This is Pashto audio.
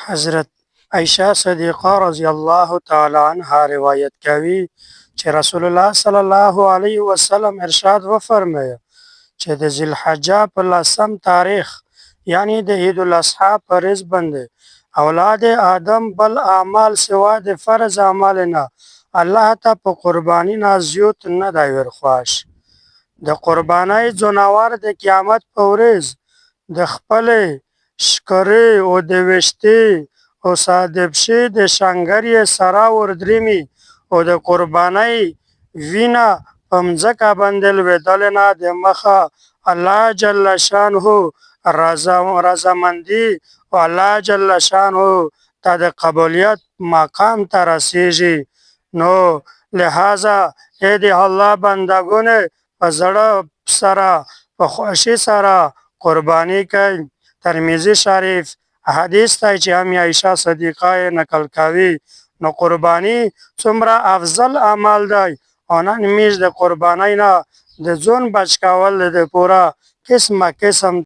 حضرت عائشہ صدیقه رضی الله تعالی عنها روایت کوي چې رسول الله صلی الله علیه وسلم ارشاد وفرمایه چې د ذوالحجه په 10 تاریخ یعنی د عید الاضحی په ورځ باندې اولاد آدم بل اعمال سوا د فرض اعمال نه الله ته په قربانی نه زیات نه دی ورخواش. د قربانی جناور د قیامت په ورځ د خپلې شکرې او د ویشتې او صادبشي د شنګرې سره وردرېمي او د قربانۍ وینه په مځکه باندې لوېدل نه د مخه الله جل شانه رضامندي او الله جل شانه ته د قبولیت مقام ته رسیږي. نو لہذا ای د الله بندګانو په زړه سره په خوښۍ سره قرباني کوي. ترمذی شریف حدیث ته چې هم عائشہ صدیقه نقل کوي. نو قرباني څومره افضل عمل دی او نن میز د قربانۍ نه د ځون بچ کول د پوره قسم